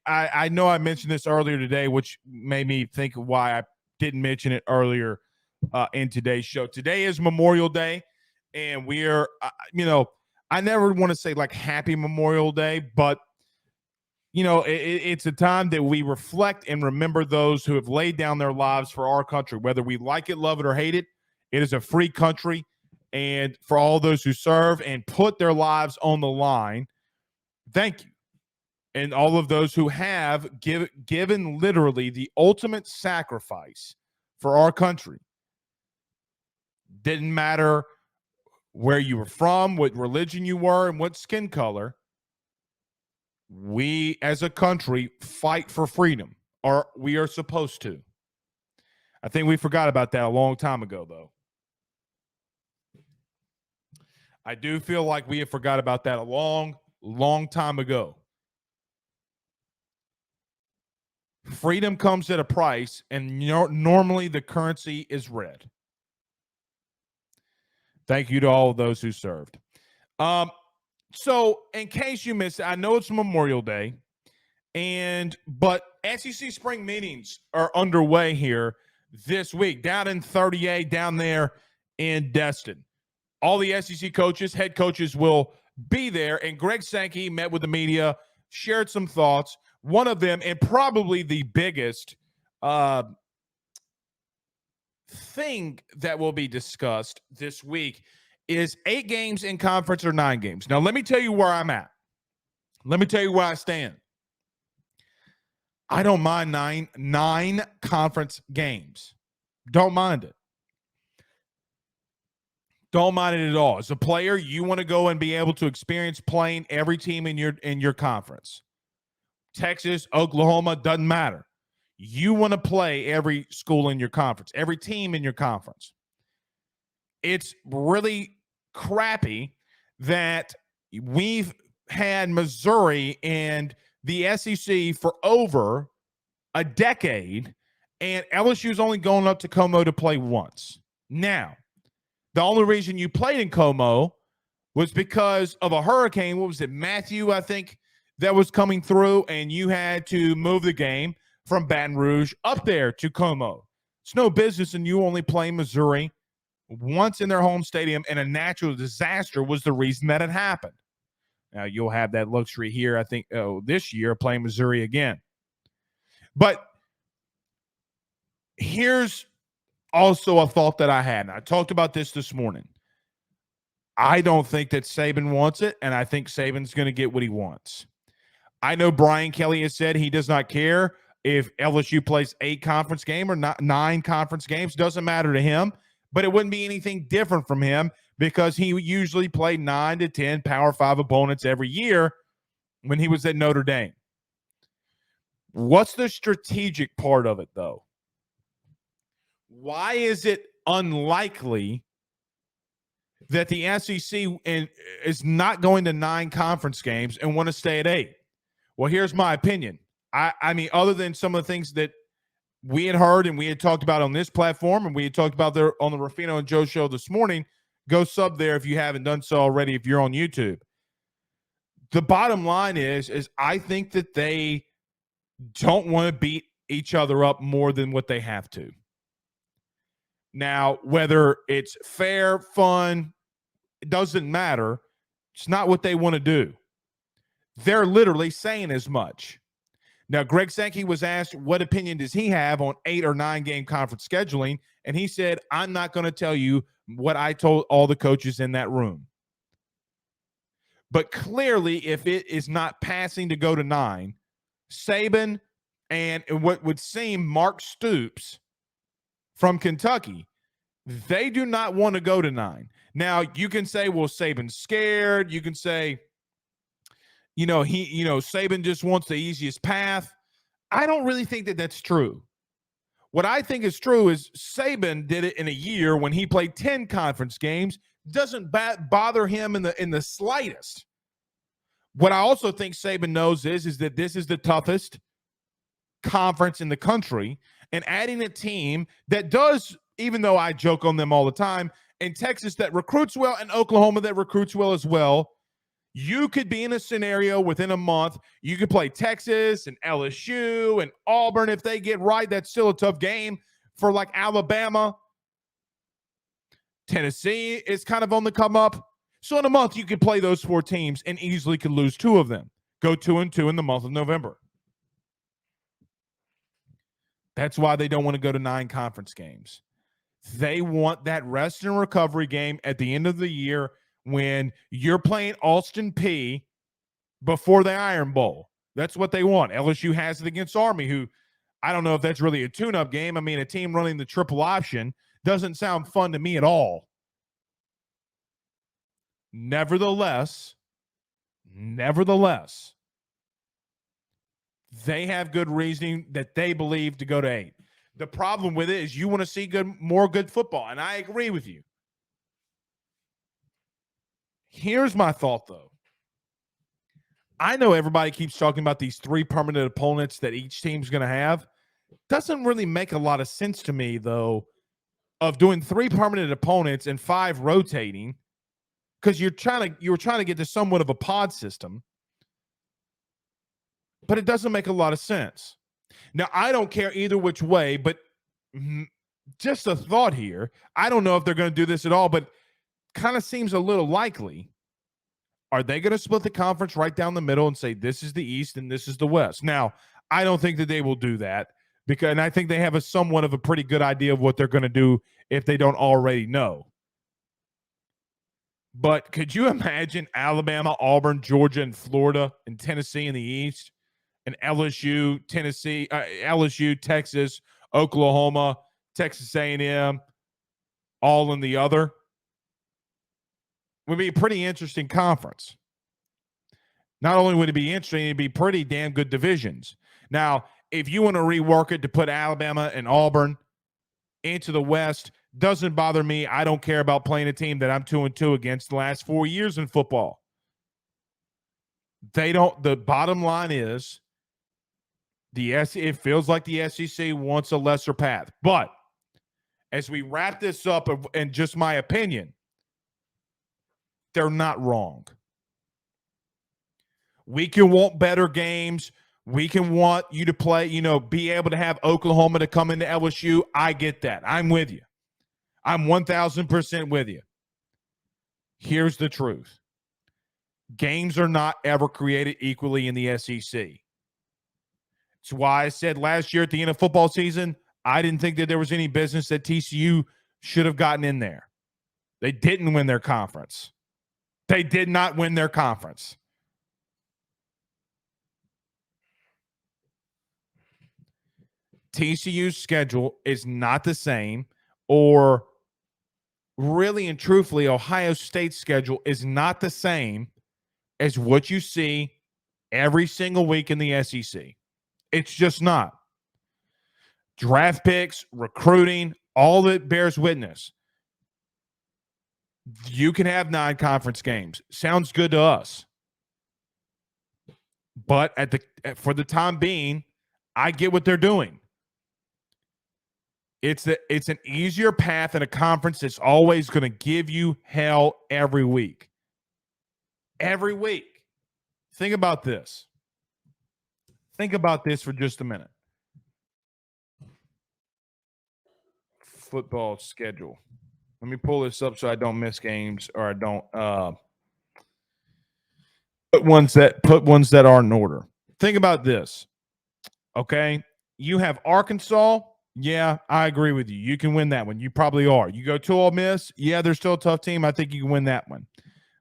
I know I mentioned this earlier today, which made me think why I didn't mention it earlier in today's show. Today is Memorial Day, and we are, I never want to say like Happy Memorial Day, but it's a time that we reflect and remember those who have laid down their lives for our country, whether we like it, love it, or hate it. It is a free country, and for all those who serve and put their lives on the line, thank you. And all of those who have given literally the ultimate sacrifice for our country. Didn't matter where you were from, what religion you were, and what skin color. We as a country fight for freedom, or we are supposed to. I think we forgot about that a long time ago, though. I do feel like we have forgot about that a long time ago. Freedom comes at a price, and normally the currency is red. Thank you to all of those who served. So, in case you missed it, I know it's Memorial Day, but SEC spring meetings are underway here this week down in 30A, down there in Destin. All the SEC coaches, head coaches will be there, and Greg Sankey met with the media, shared some thoughts. One of them, and probably the biggest thing that will be discussed this week, is 8 games in conference or 9 games. Now, let me tell you where I'm at. Let me tell you where I stand. I don't mind nine conference games. Don't mind it. Don't mind it at all. As a player, you want to go and be able to experience playing every team in your conference. Texas, Oklahoma, doesn't matter. You want to play every school in your conference, every team in your conference. It's really crappy that we've had Missouri and the SEC for over a decade, and LSU's only going up to Como to play once. Now, the only reason you played in Como was because of a hurricane. What was it, Matthew, I think, that was coming through, and you had to move the game from Baton Rouge up there to Como. It's no business, and you only play Missouri once in their home stadium, and a natural disaster was the reason that it happened. Now, you'll have that luxury here, I think, this year, playing Missouri again. But here's also a thought that I had, and I talked about this morning. I don't think that Saban wants it, and I think Saban's going to get what he wants. I know Brian Kelly has said he does not care if LSU plays 8 conference games or 9 conference games. Doesn't matter to him, but it wouldn't be anything different from him because he usually played 9 to 10 Power 5 opponents every year when he was at Notre Dame. What's the strategic part of it, though? Why is it unlikely that the SEC is not going to 9 conference games and want to stay at 8? Well, here's my opinion. I mean, other than some of the things that we had heard and we had talked about on this platform and we had talked about there on the Ruffino and Joe show this morning, go sub there if you haven't done so already, if you're on YouTube. The bottom line is I think that they don't want to beat each other up more than what they have to. Now, whether it's fair, fun, it doesn't matter. It's not what they want to do. They're literally saying as much. Now, Greg Sankey was asked what opinion does he have on 8 or 9 game conference scheduling, and he said, I'm not going to tell you what I told all the coaches in that room. But clearly, if it is not passing to go to 9, Saban and what would seem Mark Stoops from Kentucky, they do not want to go to 9. Now, you can say, well, Saban's scared. You can say, Saban just wants the easiest path. I don't really think that that's true. What I think is true is Saban did it in a year when he played 10 conference games. Doesn't bother him in the slightest. What I also think Saban knows is that this is the toughest conference in the country, and adding a team that does, even though I joke on them all the time, in Texas that recruits well and Oklahoma that recruits well as well, You could be in a scenario within a month. You could play Texas and LSU and Auburn. If they get right, that's still a tough game for like Alabama. Tennessee is kind of on the come up. So in a month, you could play those 4 teams and easily could lose 2 of them. Go 2-2 in the month of November. That's why they don't want to go to 9 conference games. They want that rest and recovery game at the end of the year when you're playing Austin Peay before the Iron Bowl. That's what they want. LSU has it against Army, who I don't know if that's really a tune-up game. I mean, a team running the triple option doesn't sound fun to me at all. Nevertheless, they have good reasoning that they believe to go to 8. The problem with it is you want to see more good football, and I agree with you. Here's my thought, though. I know everybody keeps talking about these 3 permanent opponents that each team's going to have. Doesn't really make a lot of sense to me, though, of doing 3 permanent opponents and 5 rotating, because you were trying to get to somewhat of a pod system. But it doesn't make a lot of sense. Now, I don't care either which way, but just a thought here. I don't know if they're going to do this at all, but kind of seems a little likely. Are they going to split the conference right down the middle and say this is the East and this is the West? Now, I don't think that they will do that, and I think they have a somewhat of a pretty good idea of what they're going to do if they don't already know. But could you imagine Alabama, Auburn, Georgia, and Florida and Tennessee in the East? And LSU, Tennessee, LSU, Texas, Oklahoma, Texas A&M, all in the other? Would be a pretty interesting conference. Not only would it be interesting, it'd be pretty damn good divisions. Now, if you want to rework it to put Alabama and Auburn into the West, doesn't bother me. I don't care about playing a team that I'm 2-2 against the last 4 years in football. The bottom line is, it feels like the SEC wants a lesser path. But as we wrap this up, and just my opinion, they're not wrong. We can want better games. We can want you to play, be able to have Oklahoma to come into LSU. I get that. I'm with you. I'm 1,000% with you. Here's the truth. Games are not ever created equally in the SEC. That's why I said last year at the end of football season, I didn't think that there was any business that TCU should have gotten in there. They didn't win their conference. They did not win their conference. TCU's schedule is not the same, or really and truthfully, Ohio State's schedule is not the same as what you see every single week in the SEC. It's just not. Draft picks, recruiting, all that bears witness. You can have 9 conference games. Sounds good to us. But for the time being, I get what they're doing. It's an easier path in a conference that's always going to give you hell every week. Every week. Think about this. Think about this for just a minute. Football schedule. Let me pull this up so I don't miss games, or I don't put ones that are in order. Think about this. Okay? You have Arkansas. Yeah, I agree with you. You can win that one. You probably are. You go to Ole Miss. Yeah, they're still a tough team. I think you can win that one.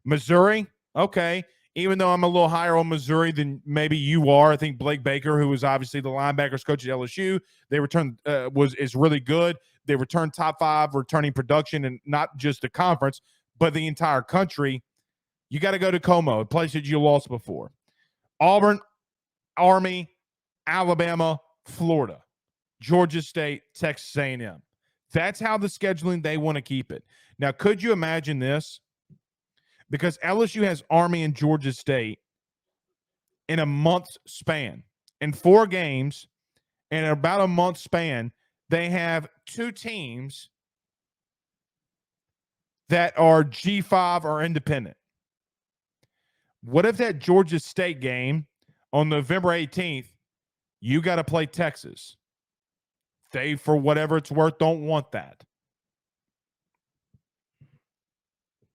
Missouri. Okay. Even though I'm a little higher on Missouri than maybe you are, I think Blake Baker, who was obviously the linebackers coach at LSU, is really good. They returned top 5 returning production, and not just the conference, but the entire country. You got to go to Como, a place that you lost before. Auburn, Army, Alabama, Florida, Georgia State, Texas A&M. That's how the scheduling they want to keep it. Now, could you imagine this? Because LSU has Army and Georgia State in a month's span. In 4 games, in about a month span, they have 2 teams that are G5 or independent. What if that Georgia State game on November 18th, you got to play Texas? They, for whatever it's worth, don't want that.